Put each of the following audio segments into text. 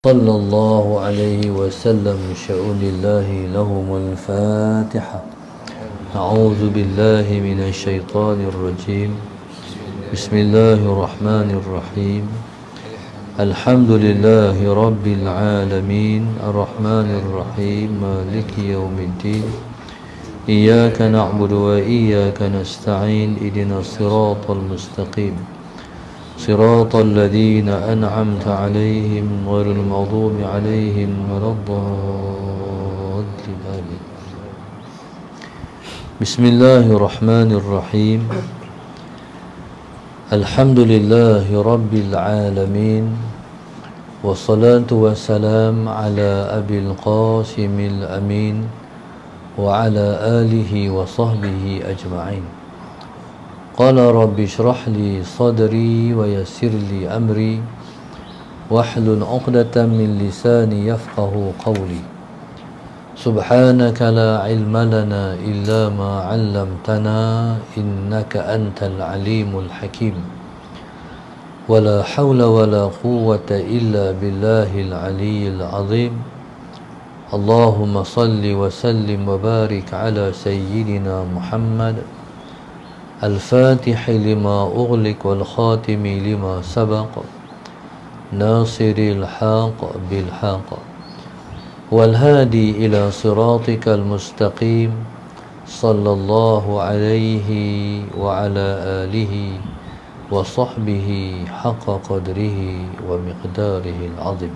صلى الله عليه وسلم شؤون الله لهم الفاتحة. أعوذ بالله من الشيطان الرجيم. بسم الله الرحمن الرحيم. الحمد لله رب العالمين الرحمن الرحيم مالك يوم الدين إياك نعبد وإياك نستعين اهدنا الصراط المستقيم صراط الذين أنعمت عليهم غير المغضوب عليهم ولا الضالين آمين. بسم الله الرحمن الرحيم. الحمد لله رب العالمين والصلاة والسلام على أبي القاسم الأمين وعلى آله وصحبه أجمعين. قال رب اشرح لي صدري ويسر لي أمري واحلل عقدة من لساني يفقه قولي. سبحانك لا علم لنا إلا ما علمتنا إنك أنت العليم الحكيم. ولا حول ولا قوة إلا بالله العلي العظيم. اللهم صل وسلم وبارك على سيدنا محمد الفاتح لما أغلق والخاتم لما سبق ناصر الحق بالحق والهادي إلى صراطك المستقيم صلى الله عليه وعلى آله وصحبه حق قدره ومقداره العظيم.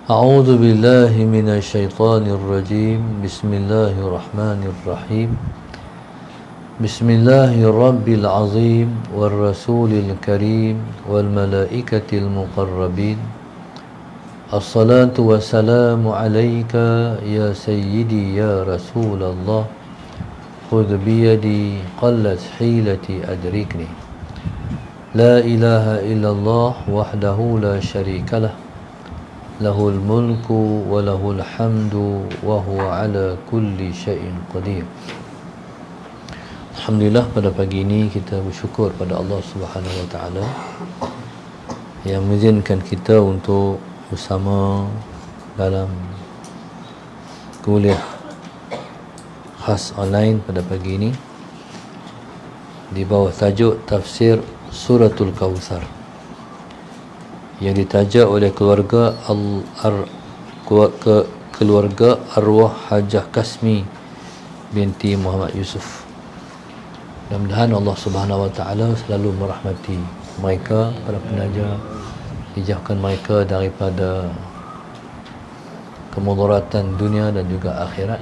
أعوذ بالله من الشيطان الرجيم. بسم الله الرحمن الرحيم. بسم الله الرب العظيم والرسول الكريم والملائكة المقربين. الصلاة والسلام عليك يا سيدي يا رسول الله. خذ بيدي قلت حيلتي أدركني. لا إله إلا الله وحده لا شريك له. له الملك وله الحمد وهو على كل شيء قدير. Alhamdulillah, pada pagi ini kita bersyukur pada Allah Subhanahu Wa Taala yang mengizinkan kita untuk bersama dalam kuliah khas online pada pagi ini di bawah tajuk tafsir Suratul Kautsar yang ditaja oleh keluarga arwah Hajah Kasmi binti Muhammad Yusuf. Mudah-mudahan Allah Subhanahu Wa Taala selalu merahmati mereka, para penaja, dijauhkan mereka daripada kemudaratan dunia dan juga akhirat,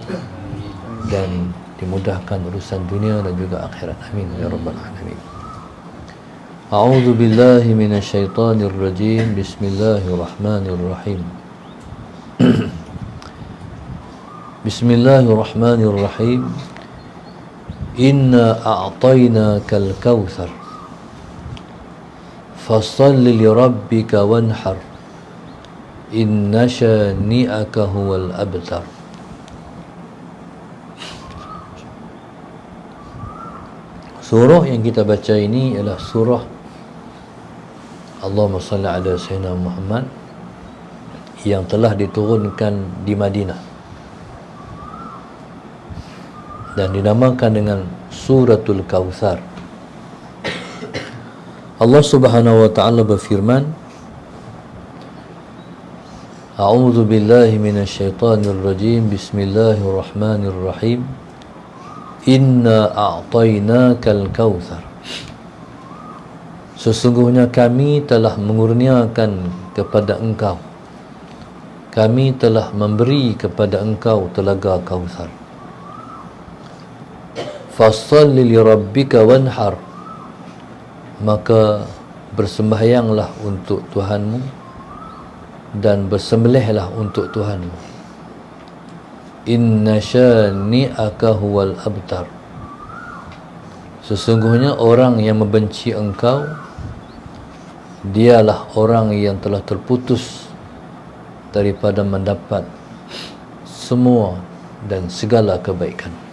dan dimudahkan urusan dunia dan juga akhirat. Amin ya rabbal alamin. A'udzu billahi minasyaitonir rajim. Bismillahirrahmanirrahim. Bismillahirrahmanirrahim. Inna a'tainakal kautsar fassalli li rabbika wanhar inna shani'aka huwal abtar. Surah yang kita baca ini ialah surah Allahumma salli ala sayyidina Muhammad yang telah diturunkan di Madinah dan dinamakan dengan Suratul Kautsar. Allah Subhanahu Wa Taala berfirman, A'udzu billahi minasyaitonir rajim. Bismillahirrahmanirrahim. Inna a'tainakal kautsar. Sesungguhnya kami telah mengurniakan kepada engkau, kami telah memberi kepada engkau telaga Kautsar. Fassalli li rabbika wanhar, maka bersembahyanglah untuk Tuhanmu dan bersembelihlah untuk Tuhanmu. Inna syani'aka huwal abtar. Sesungguhnya orang yang membenci engkau, dialah orang yang telah terputus daripada mendapat semua dan segala kebaikan.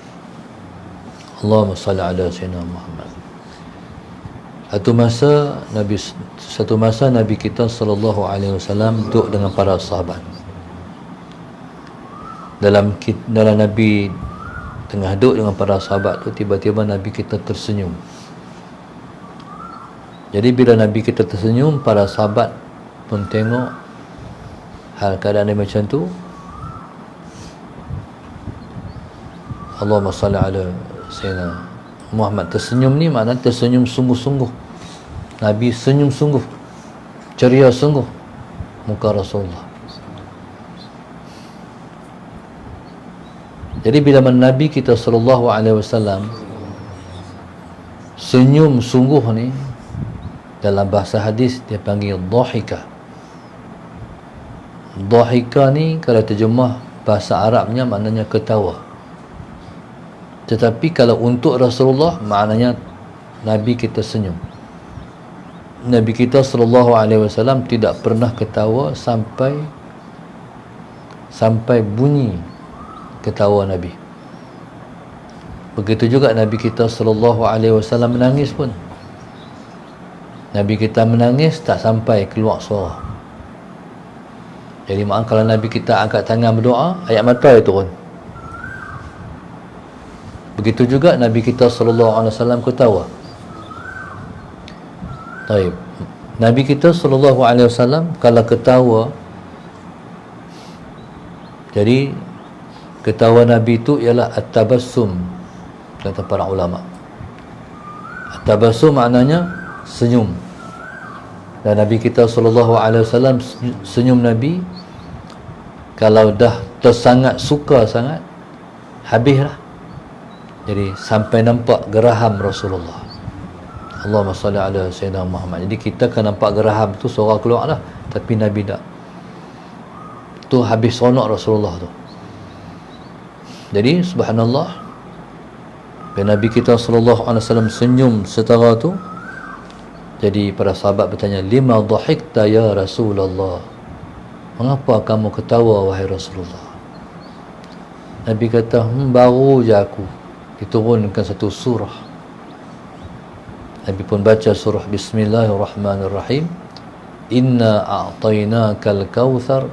Allahumma salli ala sayyidina Muhammad. Satu masa Nabi kita sallallahu alaihi wasallam duduk dengan para sahabat. Dalam Nabi tengah duduk dengan para sahabat tu, tiba-tiba Nabi kita tersenyum. Jadi bila Nabi kita tersenyum, para sahabat pun tengok hal keadaan dia macam tu. Allahumma salli ala Sayyidina Muhammad. Tersenyum ni maknanya tersenyum sungguh-sungguh. Nabi senyum sungguh, ceria sungguh muka Rasulullah. Jadi bila Nabi kita sallallahu alaihi wasallam senyum sungguh ni, dalam bahasa hadis dia panggil dhahika. Dhahika ni kalau terjemah bahasa Arabnya maknanya ketawa. Tetapi kalau untuk Rasulullah maknanya Nabi kita senyum. Nabi kita sallallahu alaihi wasallam tidak pernah ketawa sampai bunyi ketawa Nabi. Begitu juga Nabi kita sallallahu alaihi wasallam menangis pun. Nabi kita menangis tak sampai keluar suara. Jadi maaf kalau Nabi kita angkat tangan berdoa, ayat mata dia turun. Begitu juga Nabi kita sallallahu alaihi wasallam ketawa. Baik. Nabi kita sallallahu alaihi wasallam kalau ketawa, jadi ketawa Nabi itu ialah at-tabassum, kata para ulama. At-tabassum maknanya senyum. Dan Nabi kita sallallahu alaihi wasallam senyum Nabi kalau dah tersangat suka sangat, habislah. Jadi sampai nampak geraham Rasulullah. Allahumma salli ala Sayyidina Muhammad. Jadi kita kan nampak geraham tu suara keluar dah, tapi Nabi tak. Tu habis sonok Rasulullah tu. Jadi subhanallah, bila Nabi kita sallallahu alaihi wasallam senyum setara tu, jadi para sahabat bertanya, lima dhahikta ya Rasulullah? Mengapa kamu ketawa wahai Rasulullah? Nabi kata, baru je aku diturunkan satu surah. Nabi pun baca surah Bismillahirrahmanirrahim. Inna a'tainakal kautsar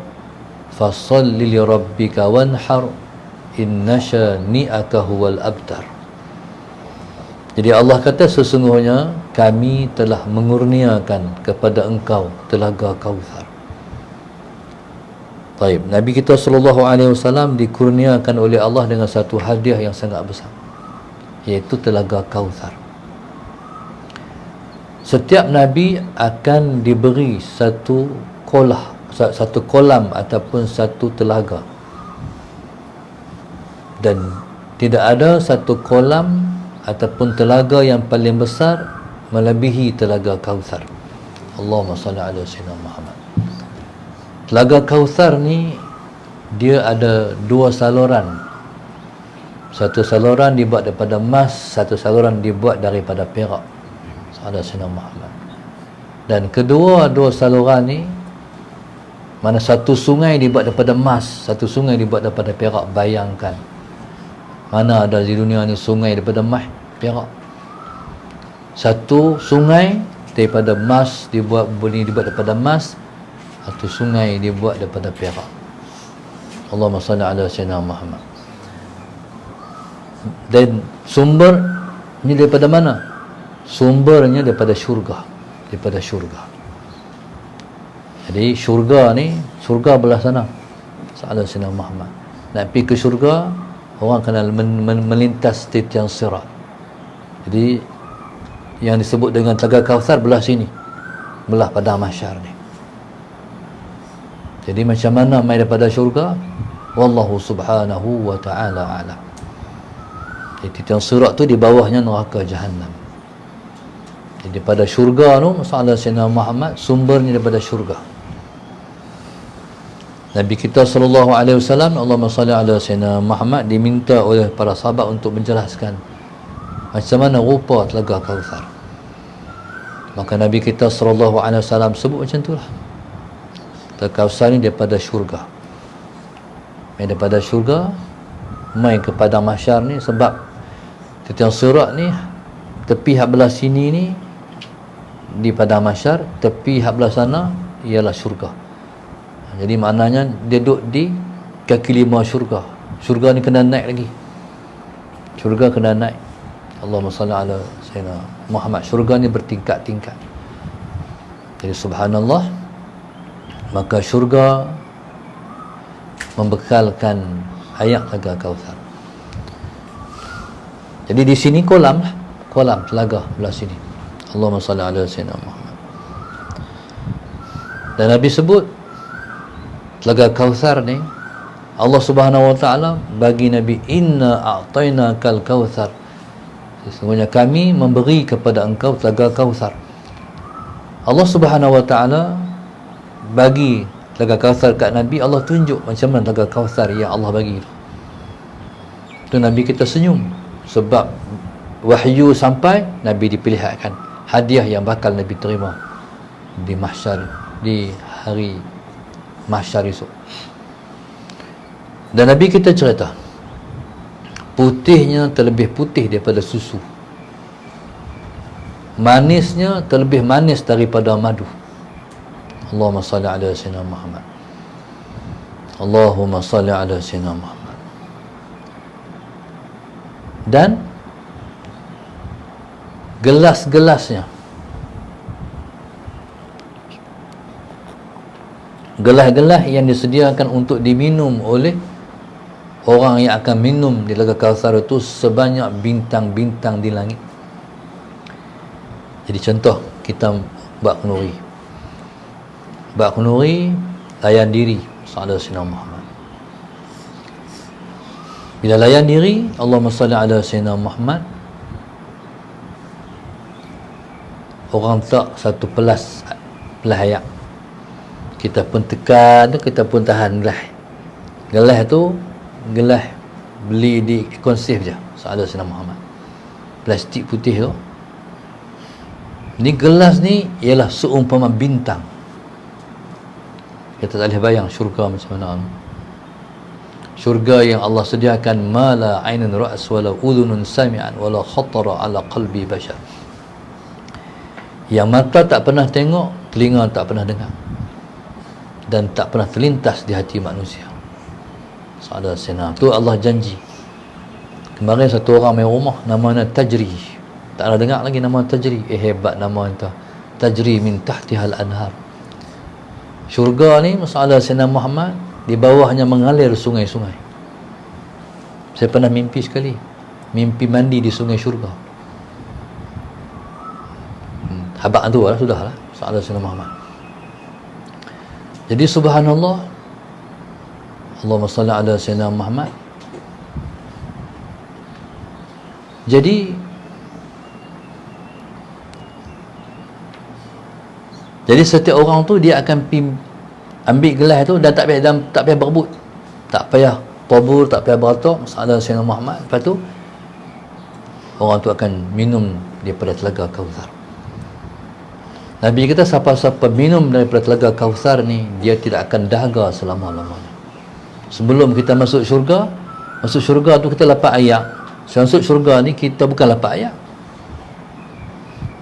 fasalli li rabbika wanhar inna syani'aka huwal abtar. Jadi Allah kata sesungguhnya kami telah mengurniakan kepada engkau telaga Kautsar. Baik, Nabi kita sallallahu alaihi wasallam dikurniakan oleh Allah dengan satu hadiah yang sangat besar, iaitu telaga Kautsar. Setiap Nabi akan diberi satu kolam ataupun satu telaga, dan tidak ada satu kolam ataupun telaga yang paling besar melebihi telaga Kautsar. Allahumma salli ala Sayyidina Muhammad. Telaga Kautsar ni dia ada dua saluran. Satu saluran dibuat daripada emas, satu saluran dibuat daripada perak. Ada Sayyidina Muhammad. Dan kedua-dua saluran ni, mana satu sungai dibuat daripada emas, satu sungai dibuat daripada perak. Bayangkan, mana ada di dunia ni sungai daripada emas, perak. Satu sungai daripada emas dibuat daripada emas, satu sungai dibuat daripada perak. Allahumma salli ala Sayyidina Muhammad. Dan sumber ni daripada mana? Sumbernya daripada syurga, daripada syurga. Jadi syurga ni, syurga belah sana, Sahabat Sayyidina Muhammad. Nak pergi ke syurga, orang kena melintas titian sirat. Jadi yang disebut dengan Telaga Kautsar belah sini, belah padang mahsyar ni. Jadi macam mana mai daripada syurga? Wallahu subhanahu wa ta'ala a'lam. Jadi titian sirat tu di bawahnya neraka Jahannam. Jadi daripada syurga tu, Sahabat Sayyidina Muhammad, sumbernya daripada syurga. Nabi kita sallallahu alaihi wasallam, Allahumma salli ala Sayyidina Muhammad, diminta oleh para sahabat untuk menjelaskan macam mana rupa Telaga Kautsar. Maka Nabi kita sallallahu alaihi wasallam sebut macam itulah. Telaga Kautsar ni daripada syurga. Mai daripada syurga, mai ke padang mahsyar ni, sebab titian sirat ni tepi hak belah sini ni di padang mahsyar, tepi hak belah sana ialah syurga. Jadi maknanya dia duduk di kaki lima syurga. Syurga ni kena naik lagi. Syurga kena naik. Allahumma salli ala sayyidina Muhammad. Syurga ni bertingkat-tingkat. Jadi subhanallah, maka syurga membekalkan air telaga Kautsar. Jadi di sini kolam lah, kolam telaga belah sini. Allahumma salli ala sayyidina Muhammad. Dan Nabi sebut telaga Kautsar ni Allah Subhanahu wa taala bagi Nabi, inna a'tainakal kautsar, sesungguhnya kami memberi kepada engkau telaga Kautsar. Allah Subhanahu wa taala bagi telaga Kautsar kat Nabi, Allah tunjuk macam mana telaga Kautsar yang Allah bagi tu. Nabi kita senyum sebab wahyu sampai, Nabi dipilihankan hadiah yang bakal Nabi terima di mahsyar, di hari mahsyar esok. Dan Nabi kita cerita putihnya terlebih putih daripada susu, manisnya terlebih manis daripada madu. Allahumma salli ala sayyidina Muhammad. Allahumma salli ala sayyidina Muhammad. Dan gelas-gelasnya, gelas-gelas yang disediakan untuk diminum oleh orang yang akan minum di telaga Kautsar itu sebanyak bintang-bintang di langit. Jadi contoh kita buat kenduri, layan diri sallallahu alaihi wasallam. Bila layan diri, Allahumma salli ala sayyidina Muhammad, orang tak satu pelas air, kita pun tekan, kita pun tahan gelas. Gelas tu gelas beli di konsif je, sallallahu alaihi wasallam Muhammad, plastik putih tu. Ni gelas ni ialah seumpama bintang. Kita tak boleh bayang syurga macam mana. Syurga yang Allah sediakan, mala ainun ra's wala udhunun sami'an wala khatara ala qalbi bashar, yang mata tak pernah tengok, telinga tak pernah dengar, dan tak pernah terlintas di hati manusia. Sallallahu alaihi wasallam. Tu Allah janji. Kemarin satu orang main rumah namanya Tajri, tak ada dengar lagi nama Tajri. Hebat nama itu, Tajri min tahtihal anhar. Syurga ni masalah Sayyidina Muhammad, di bawahnya mengalir sungai-sungai. Saya pernah mimpi sekali, mimpi mandi di sungai syurga. Habaq tu lah, sudahlah, soalan Sayyidina Muhammad. Jadi subhanallah, Allahumma salli ala Sayyidina Muhammad. Jadi setiap orang tu dia akan ambil gelas tu dan tak payah berebut, tak payah tabur, tak payah beratok, masalah Sayyidina Muhammad. Lepas tu orang tu akan minum daripada telaga Kautsar. Nabi kita, siapa-siapa minum daripada telaga Kautsar ni, dia tidak akan dahaga selama-lamanya. Sebelum kita masuk syurga tu kita lapak air. Masuk syurga ni kita bukan lapak air.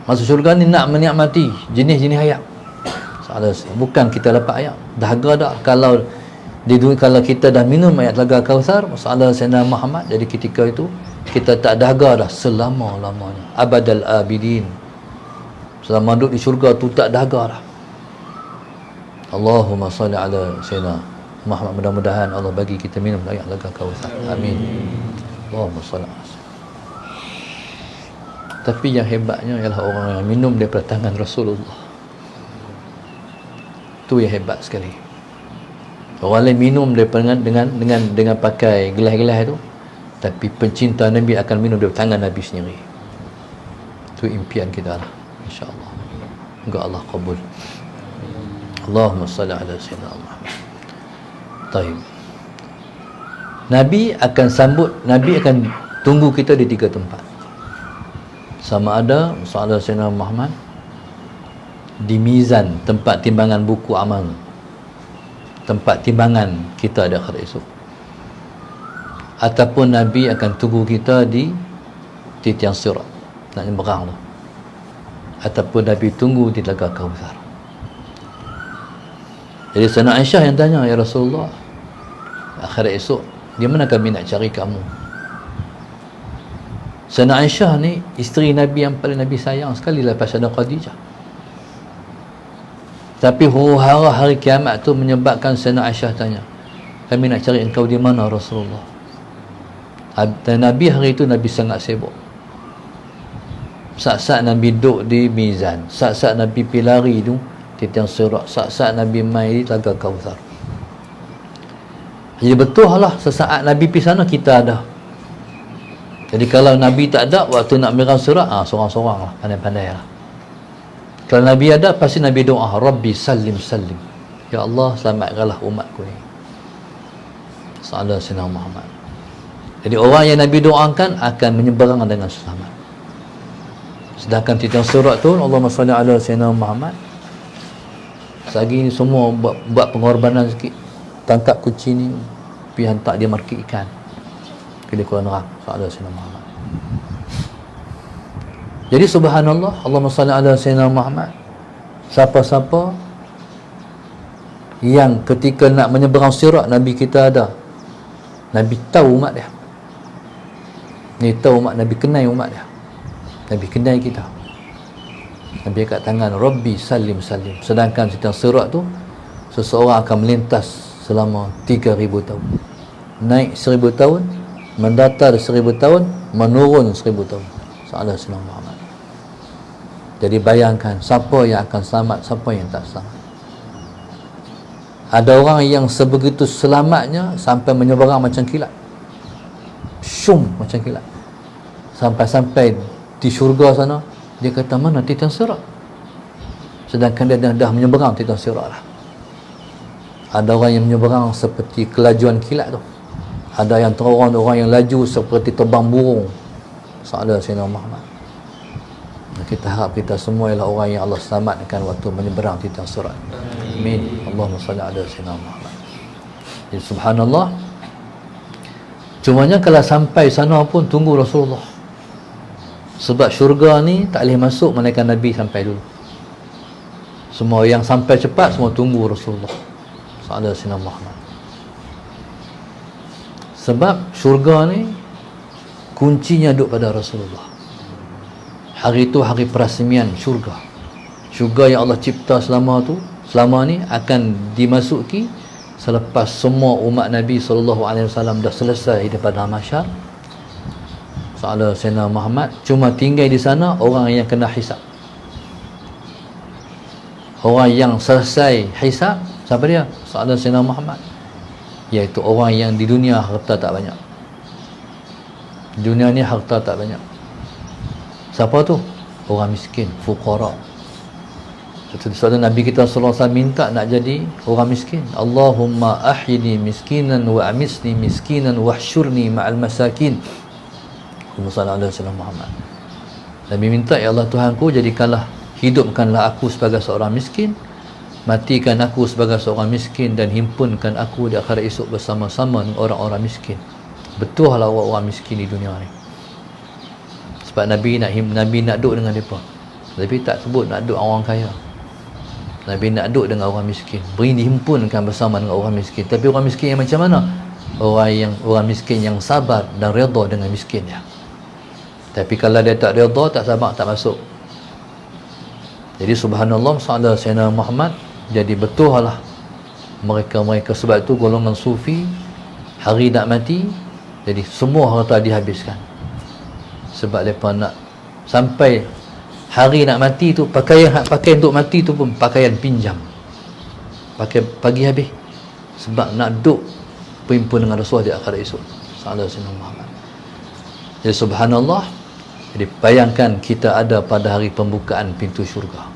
Masuk syurga ni nak menikmati jenis-jenis air. Bukan kita lapak air. Dahaga dah. Kalau kita dah minum air telaga Kautsar, masalah Sayyidina Muhammad, jadi ketika itu kita tak dahaga dah selama-lamanya, abadal abidin. Selama duduk di syurga tu tak dahaga dah. Allahumma salli ala Sayyidina Muhammad. Mudah-mudahan Allah bagi kita minum air telaga Kautsar. Amin. Allahumma salli ala. Tapi yang hebatnya ialah orang yang minum daripada tangan Rasulullah. Tu yang hebat sekali. Orang lain minum daripada dengan pakai gelas-gelas tu, tapi pencinta Nabi akan minum daripada tangan Nabi sendiri. Tu impian kita lah, insya-Allah. Semoga Allah kabul. Allahumma salli ala sayyidina Muhammad. Baik. Nabi akan tunggu kita di 3 tempat. Sama ada masalah Sayyidina Muhammad di mizan, tempat timbangan buku amal, tempat timbangan kita di akhirat esok, ataupun Nabi akan tunggu kita di titian sirat, nak nyeberang tu. ataupun Nabi tunggu di Telaga Kautsar. Jadi Sayyidina Aisyah yang tanya, ya Rasulullah, akhirat esok di mana kami nak cari kamu? Sayyidina Aisyah ni isteri Nabi yang paling Nabi sayang sekali lepas Sayyidina Khadijah. Tapi huru-hara hari kiamat tu menyebabkan Sayyidina Aisyah tanya, kami nak cari engkau di mana Rasulullah? Dan Nabi hari itu Nabi sangat sibuk. Saat-saat Nabi duduk di mizan, saat-saat Nabi pilari tu di tiang sirat, saat-saat Nabi mai di Telaga Kautsar. Jadi betul lah sesaat Nabi pergi sana kita ada. Jadi kalau Nabi tak ada waktu nak merang sirat, sorang-sorang lah, pandai-pandai lah. Kalau Nabi ada, pasti Nabi doa, Rabbi salim salim, ya Allah selamatkanlah umatku ni. Sallallahu alaihi Muhammad. Jadi orang yang Nabi doakan akan menyeberang dengan selamat. Sedangkan tiang surat tu, Allahumma salli ala sayyidina Muhammad, selagi ni semua buat pengorbanan sikit, tangkap kucing ni pergi hantar dia market ikan pilih Quran nerang sallallahu alaihi wasallam Muhammad. Jadi subhanallah, Allahumma salli ala sayyidina Muhammad, siapa-siapa yang ketika nak menyeberang sirat Nabi kita ada, Nabi tahu umat dia, Nabi tahu umat, Nabi kenal umat dia, Nabi kenal kita, Nabi angkat tangan, Rabbi salim salim. Sedangkan tentang sirat tu seseorang akan melintas selama 3,000 tahun, naik 1,000 tahun, mendatar 1,000 tahun, menurun 1,000 tahun. Sallallahu alaihi Muhammad. Jadi bayangkan siapa yang akan selamat, siapa yang tak selamat. Ada orang yang sebegitu selamatnya sampai menyeberang macam kilat, syum macam kilat, sampai-sampai di syurga sana dia kata mana titan sirat, sedangkan dia dah menyeberang titan sirat lah. Ada orang yang menyeberang seperti kelajuan kilat tu, ada yang terorang, orang yang laju seperti terbang burung. Sallallahu alaihi Muhammad. Kita harap kita semua ialah orang yang Allah selamatkan waktu menyeberang titan sirat. Amin. Allahumma salli ala sayyidina Muhammad. Jadi subhanallah, cumanya kalau sampai sana pun tunggu Rasulullah. Sebab syurga ni tak boleh masuk melainkan Nabi sampai dulu. Semua yang sampai cepat semua tunggu Rasulullah sallallahu alaihi wasallam. Sebab syurga ni kuncinya duduk pada Rasulullah. Hari itu hari perasmian syurga. Syurga yang Allah cipta selama ni akan dimasuki selepas semua umat Nabi SAW dah selesai daripada mahsyar. Sallallahu alaihi wasallam Muhammad, cuma tinggal di sana orang yang kena hisap. Orang yang selesai hisap, siapa dia? Sallallahu alaihi wasallam Muhammad. Iaitu orang yang di dunia harta tak banyak. Dunia ni harta tak banyak. Siapa tu? Orang miskin, fuqara. Sebab Nabi kita sallallahu alaihi wasallam minta nak jadi orang miskin. Allahumma ahyini miskinan wa amisni miskinan wahsyurni ma'al masakin. Sallallahu alaihi wasallam Muhammad. Nabi minta, ya Allah Tuhanku, jadikanlah, hidupkanlah aku sebagai seorang miskin, matikan aku sebagai seorang miskin, dan himpunkan aku di akhirat esok bersama-sama dengan orang-orang miskin. Betul lah orang-orang miskin di dunia ni. Sebab Nabi nak duduk dengan mereka, tapi tak sebut nak duduk orang kaya. Nabi nak duduk dengan orang miskin, beri dihimpunkan bersama dengan orang miskin. Tapi orang miskin yang macam mana? Orang miskin yang sabar dan redha dengan miskin dia. Tapi kalau dia tak redha, tak sabar, tak masuk. Jadi subhanallah, sallallahu alaihi wasallam Muhammad. Jadi betul lah mereka sebab itu golongan sufi, hari nak mati, jadi semua harta dihabiskan. Sebab mereka nak sampai hari nak mati tu, pakaian untuk mati tu pun pakaian pinjam, pakai pagi habis, sebab nak duduk berhimpun dengan Rasulullah di akhirat esok. Sallallahu alaihi wasallam Muhammad. Jadi subhanallah, jadi bayangkan kita ada pada hari pembukaan pintu syurga.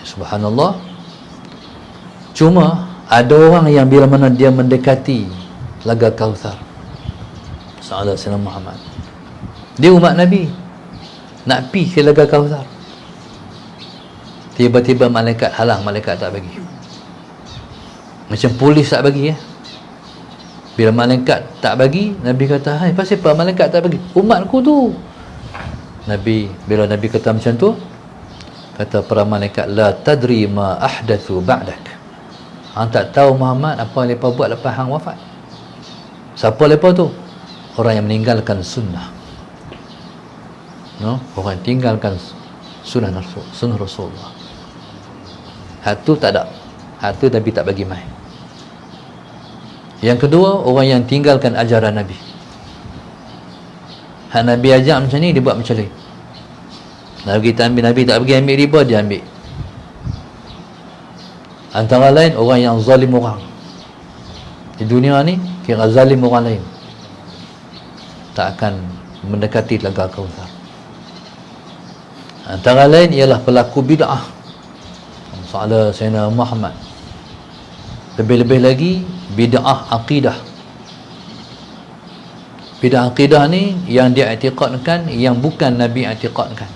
Subhanallah. Cuma ada orang yang bila mana dia mendekati Telaga Kautsar, sallallahu alaihi wasallam Muhammad, dia umat Nabi nak pergi ke Telaga Kautsar, tiba-tiba malaikat halang, malaikat tak bagi. Macam polis tak bagi. Bila malaikat tak bagi, Nabi kata, hai, pasal apa malaikat tak bagi? Umatku tu Nabi, bila Nabi kata macam tu, kata para malaikat, la tadri ma ahdathu ba'dak. Hang tak tahu Muhammad apa yang mereka buat lepas hang wafat. Siapa mereka tu? Orang yang meninggalkan sunnah. No? Orang yang tinggalkan sunnah Rasulullah. Hak tu tak ada. Hak tu Nabi tak bagi mai. Yang kedua, orang yang tinggalkan ajaran Nabi. Hak Nabi ajak macam ni, dia buat macam ni. Nabi tak bagi ambil riba, dia ambil. Antara lain orang yang zalim orang. Di dunia ni kira zalim orang lain, tak akan mendekati Telaga Kautsar. Antara lain ialah pelaku bid'ah. Soal Sayyidina Muhammad. Lebih-lebih lagi bid'ah akidah. Bid'ah akidah ni yang dia i'tiqadkan yang bukan Nabi i'tiqadkan.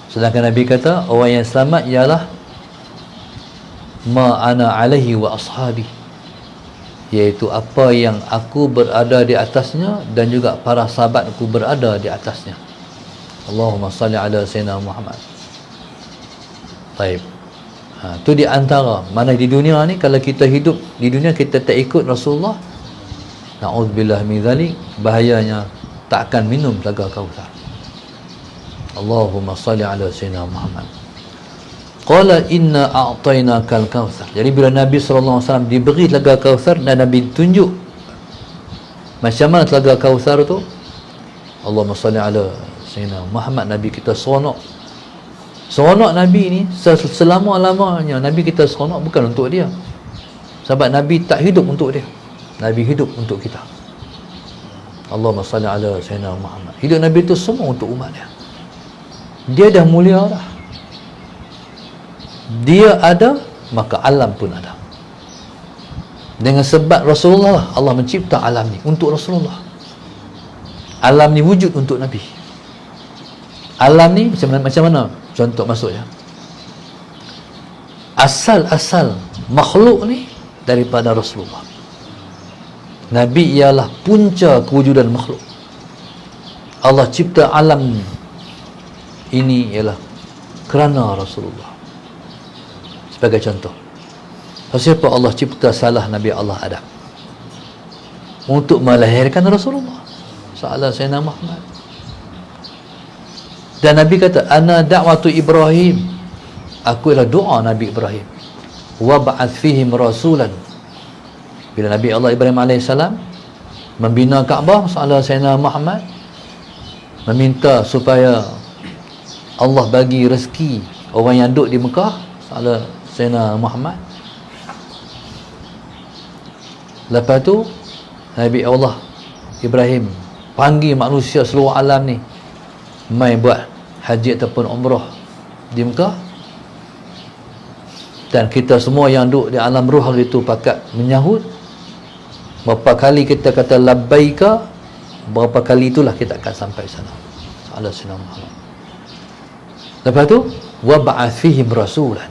Sedangkan Nabi kata orang yang selamat ialah ma ana alaihi wa ashabi, iaitu apa yang aku berada di atasnya dan juga para sahabatku berada di atasnya. Allahumma salli ala Sayyidina Muhammad. Baik. Tu di antara mana di dunia ni, kalau kita hidup di dunia kita tak ikut Rasulullah, na'udzubillah min zalik, bahayanya tak akan minum Telaga Kautsar. Allahumma salli ala Sayyidina Muhammad. Qala inna a'tainakal kautsar. Jadi bila Nabi SAW diberi Telaga Kautsar dan Nabi tunjuk macam mana Telaga Kautsar tu, Allahumma salli ala Sayyidina Muhammad, Nabi kita seronok. Seronok Nabi ni selama-lamanya Nabi kita seronok bukan untuk dia. Sebab Nabi tak hidup untuk dia. Nabi hidup untuk kita. Allahumma salli ala Sayyidina Muhammad. Hidup Nabi tu semua untuk umat dia. Dia dah mulia dah. Dia ada, maka alam pun ada. Dengan sebab Rasulullah, Allah mencipta alam ni untuk Rasulullah. Alam ni wujud untuk Nabi. Alam ni macam mana? Contoh maksudnya, asal-asal makhluk ni daripada Rasulullah. Nabi ialah punca kewujudan makhluk. Allah cipta alam ini ialah kerana Rasulullah. Sebagai contoh, siapa Allah cipta salah Nabi Allah Adam untuk melahirkan Rasulullah salah Sayyidina Muhammad. Dan Nabi kata, ana da'watu Ibrahim, aku ialah doa Nabi Ibrahim, wa ba'ath fihim rasulan. Bila Nabi Allah Ibrahim AS membina Kaabah, salah Sayyidina Muhammad meminta supaya Allah bagi rezeki orang yang duduk di Mekah, salah Sayyidina Muhammad. Lepas tu Nabi Allah Ibrahim panggil manusia seluruh alam ni mai buat haji ataupun umrah di Mekah, dan kita semua yang duduk di alam ruh hari itu pakat menyahut. Berapa kali kita kata labbaika, berapa kali itulah kita akan sampai sana. Salah Sayyidina Muhammad. Lepas tu wa ba'ath fihim rasulan,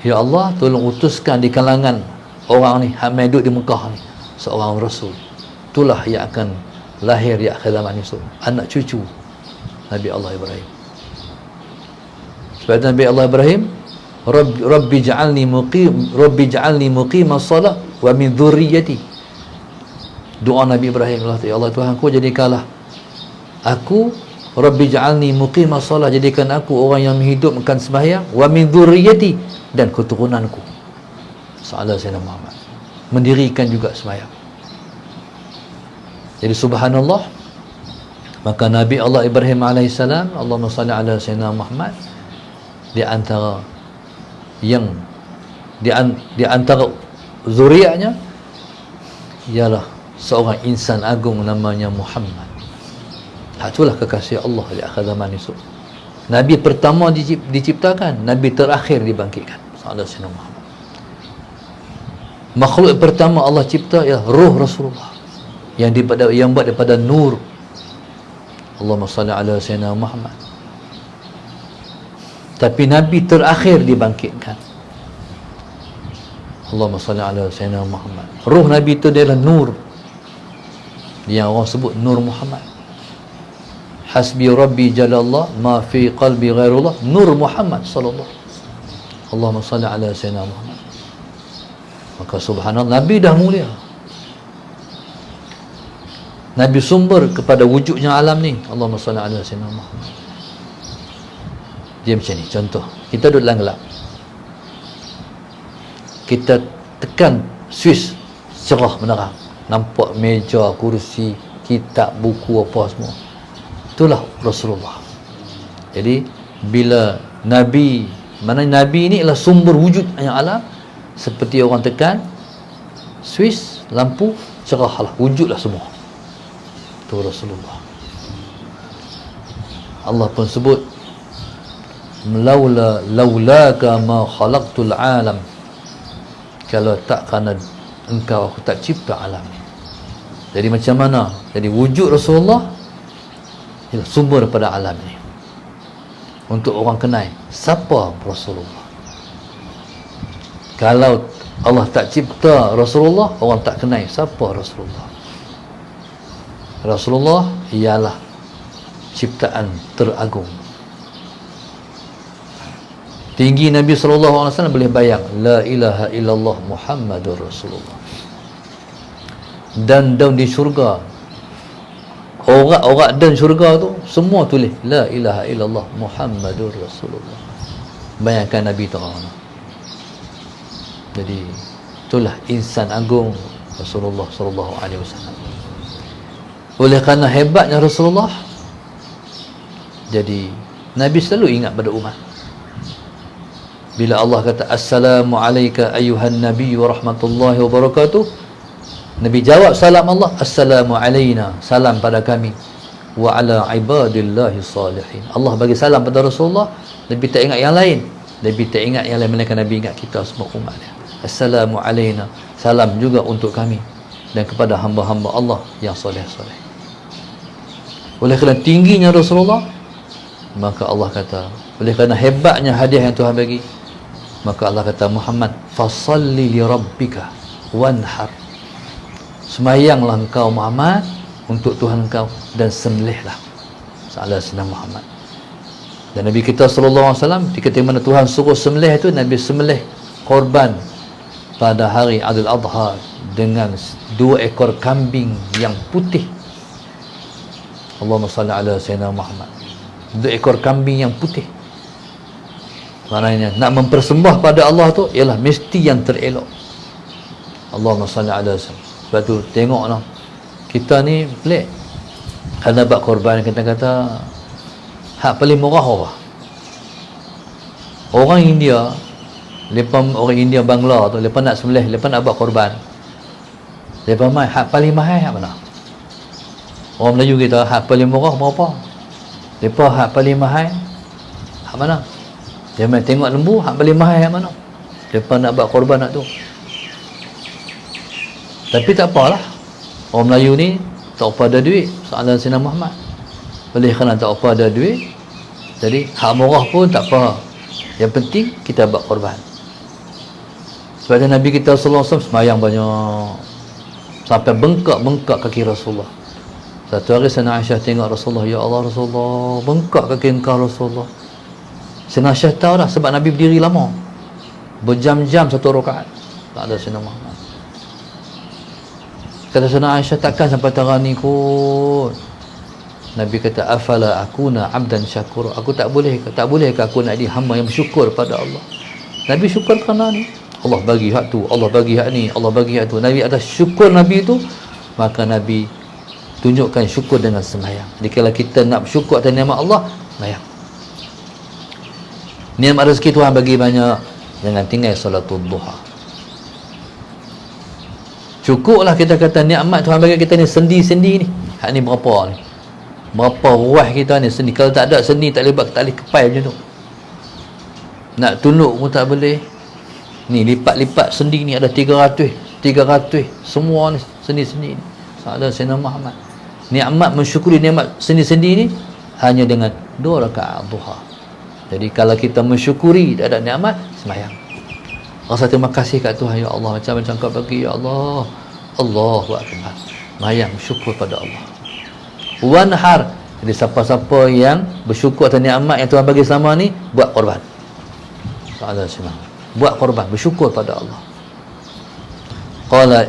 ya Allah tolong utuskan di kalangan orang ni yang duduk di Mekah ni seorang rasul. Itulah yang akan lahir di akhir zaman itu, anak cucu Nabi Allah Ibrahim. Sebab Nabi Allah Ibrahim, Rabbi ja'alni muqimas salat wa min dhurriyyati. Doa Nabi Ibrahim, ya Allah Tuhanku, jadikanlah aku, Rabbi ja'alni muqimas salat, jadikan aku orang yang menghidupkan sembahyang, wa min dhurriyyati, dan keturunanku. Salah Sayyidina Muhammad mendirikan juga sembahyang. Jadi subhanallah, maka Nabi Allah Ibrahim AS, Allahumma salli ala Sayyidina Muhammad, di antara yang di antara zuriatnya ialah seorang insan agung namanya Muhammad. Itulah kekasih Allah di akhir zaman itu. Nabi pertama diciptakan, Nabi terakhir dibangkitkan. Salah Sayyidina Muhammad. Makhluk pertama Allah cipta ialah ruh Rasulullah yang buat daripada nur. Allahumma salli ala Sayyidina Muhammad. Tapi Nabi terakhir dibangkitkan. Allahumma salli ala Sayyidina Muhammad. Ruh Nabi itu adalah nur, yang orang sebut Nur Muhammad. hasbi rabbi jalallah ma fi qalbi ghairullah nur Muhammad sallallahu. Allahumma salli ala sayyidina Muhammad. Maka subhanallah, Nabi dah mulia, Nabi sumber kepada wujudnya alam ni. Allahumma salli ala sayyidina Muhammad. Dia macam ni. Contoh, kita duduk dalam gelap, kita tekan switch cerah menerang, nampak meja, kursi, kitab, buku, apa semua. Itulah Rasulullah. Jadi bila Nabi, mana Nabi ni adalah sumber wujud yang alam, seperti orang tekan switch lampu, cerahlah, wujudlah semua. Itu Rasulullah. Allah pun sebut, laulaka ma khalaqtul alam, kalau tak kerana engkau aku tak cipta alam ni. Jadi macam mana? Jadi wujud Rasulullah ialah sumber pada alam ni. Untuk orang kenal siapa Rasulullah. Kalau Allah tak cipta Rasulullah, orang tak kenal siapa Rasulullah. Rasulullah ialah ciptaan teragung. Tinggi Nabi SAW boleh bayang, la ilaha illallah Muhammadur Rasulullah. Dan daun di syurga, orang-orang dan syurga tu semua tulis la ilaha illallah Muhammadur Rasulullah. Bayangkan Nabi tu orang. Jadi itulah insan agung Rasulullah sallallahu alaihi wasallam. Oleh kerana hebatnya Rasulullah, jadi Nabi selalu ingat pada umat. Bila Allah kata assalamu alayka ayyuhan nabi wa rahmatullahi wa barakatuh, Nabi jawab salam Allah, assalamu alayna, salam pada kami, wa ala ibadillahi salihin. Allah bagi salam pada Rasulullah, Nabi tak ingat yang lain. Nabi tak ingat yang lain, melainkan Nabi ingat kita semua umat dia. Assalamu alayna, salam juga untuk kami dan kepada hamba-hamba Allah yang soleh-soleh. Oleh kerana tingginya Rasulullah, maka Allah kata, oleh kerana hebatnya hadiah yang Tuhan bagi, maka Allah kata, Muhammad fasalli li rabbika wanhar, semayanglah engkau Muhammad untuk Tuhan engkau dan sembelihlah ala sayyidina Muhammad. Dan Nabi kita sallallahu alaihi wasallam, ketika mana Tuhan suruh sembelih itu, Nabi sembelih korban pada hari Aidil Adha dengan 2 ekor kambing yang putih. Allahumma salli ala sayyidina Muhammad. 2 ekor kambing yang putih. Maknanya nak mempersembah pada Allah tu ialah mesti yang terelok. Allahumma salli ala sayyidina. Sebab tu tengoklah, kita ni pelik. Kerana buat korban, kita kata hak paling murah apa? Orang India, orang India Bangla tu, lepas nak sembelih, lepas nak buat korban, lepas mai hak paling mahal hak mana? Orang Melayu kita hak paling murah berapa? Lepas hak paling mahal hak mana? Dia mai tengok lembu, hak paling mahal hak mana? Lepas nak buat korban nak tu. Tapi tak apalah, orang Melayu ni tak apa ada duit soalan Sayyidina Muhammad. Oleh kerana tak apa ada duit, jadi hak murah pun tak apa, yang penting kita buat korban. Sebab tu Nabi kita sallallahu alaihi wasallam semayang banyak sampai bengkak kaki Rasulullah. Satu hari Sayyidina Aisyah tengok Rasulullah, ya Allah Rasulullah, bengkak kaki engkau Rasulullah. Sayyidina Aisyah tahu dah, sebab Nabi berdiri lama, berjam-jam satu rakaat, tak ada Sayyidina Muhammad. Kata Sayyidina Aisyah, takkan sampai tangan ni kot. Nabi kata, afala akuna abdan syakur, aku tak boleh ke aku nak jadi hamba yang bersyukur pada Allah. Nabi syukur kerana ni, Allah bagi hak tu, Allah bagi hak ni, Allah bagi hak tu. Nabi atas syukur Nabi tu, maka Nabi tunjukkan syukur dengan sembahyang. Jadi kalau kita nak bersyukur atas nikmat Allah, sembahyang. Nikmat rezeki Tuhan bagi banyak, jangan tinggal salatul duha. Cukuplah kita kata nikmat Tuhan bagi kita ni sendi-sendi ni. Hak ni berapa ni? Berapa ruah kita ni sendi. Kalau tak ada sendi, tak boleh buat tali kepai macam tu. Nak tunduk pun tak boleh. Ni lipat-lipat sendi ni ada 300, semua ni sendi-sendi ni. Salah Sayyidina Muhammad. Nikmat mensyukuri nikmat sendi-sendi ni hanya dengan 2 rakaat duha. Jadi kalau kita mensyukuri tak ada nikmat, sembahyang. Rasa terima kasih kat Tuhan, ya Allah, macam-macam kau bagi, ya Allah. Allahu akbar. Sembahyang syukur pada Allah. Wanhar, Jadi siapa-siapa yang bersyukur atas nikmat yang Tuhan bagi selama ni, buat korban. Allah SWT buat korban, bersyukur pada Allah. Qala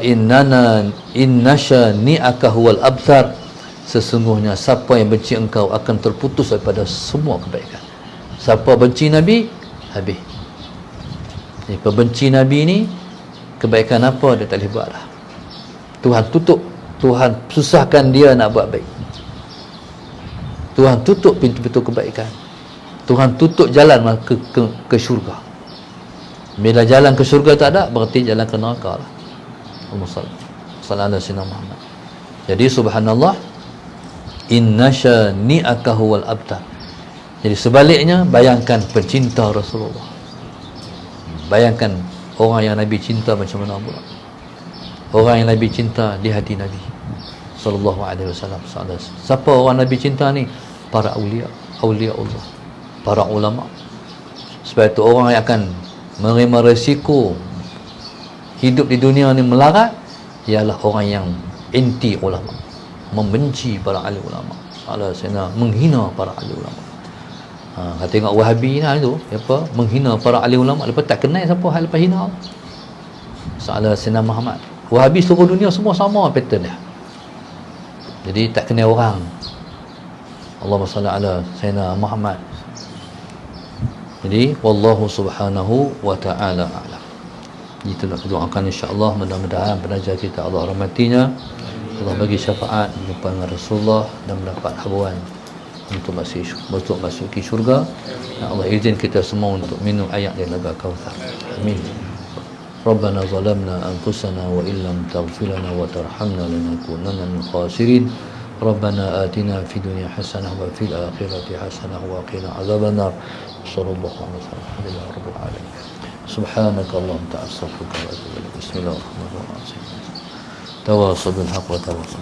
innasha ni'aka huwal abtar, sesungguhnya siapa yang benci engkau akan terputus daripada semua kebaikan. Siapa benci Nabi, habis. Jadi pembenci Nabi ni, kebaikan apa dia tak boleh buat dah. Tuhan tutup, Tuhan susahkan dia nak buat baik. Tuhan tutup pintu-pintu kebaikan. Tuhan tutup jalan ke syurga. Bila jalan ke syurga tak ada, berarti jalan ke neraka lah. Sallallahu alaihi Muhammad. Jadi subhanallah, innasha ni'aka huwal abtar. Jadi sebaliknya, bayangkan pencinta Rasulullah, bayangkan orang yang Nabi cinta macam mana pula. Orang yang Nabi cinta di hati Nabi sallallahu alaihi wasallam. Siapa orang Nabi cinta ni? Para awliya, awliya Allah, para ulama. Sebab itu orang yang akan menerima resiko hidup di dunia ni melarat ialah orang yang inti ulama, membenci para ahli ulama, menghina para ahli ulama. Kata tengok Wahabi lah tu, apa, menghina para ahli ulama, lepas tak kenal siapa hal lepas hina. Salah Sayyidina Muhammad. Wahabi seluruh dunia semua sama pattern dia. Jadi tak kenal orang. Allahumma salli ala Sayyidina Muhammad. Jadi wallahu subhanahu wa ta'ala a'lam. Itulah doakan insya-Allah, mudah-mudahan pengajar kita Allah rahmatinya, Allah bagi syafaat jumpa dengan Rasulullah dan mendapat habuan untuk masuki syurga. Ya Allah izin kita semua untuk minum air dari Laga Kautsar. Amin. Rabbana zalamna anfusana wa illam taghfir lana wa tarhamna lanakunanna minal khasirin. Rabbana atina fid dunya hasanah wa fil akhirati hasanah wa qina adzabannar. Sallallahu alaihi wasallam. Alhamdulillahi rabbil alamin. Subhanakallahumma ta'ala astaghfiruka wa atubu ilaik. Bismillahirrahmanirrahim. Tawassaw bil haqq wa tawassaw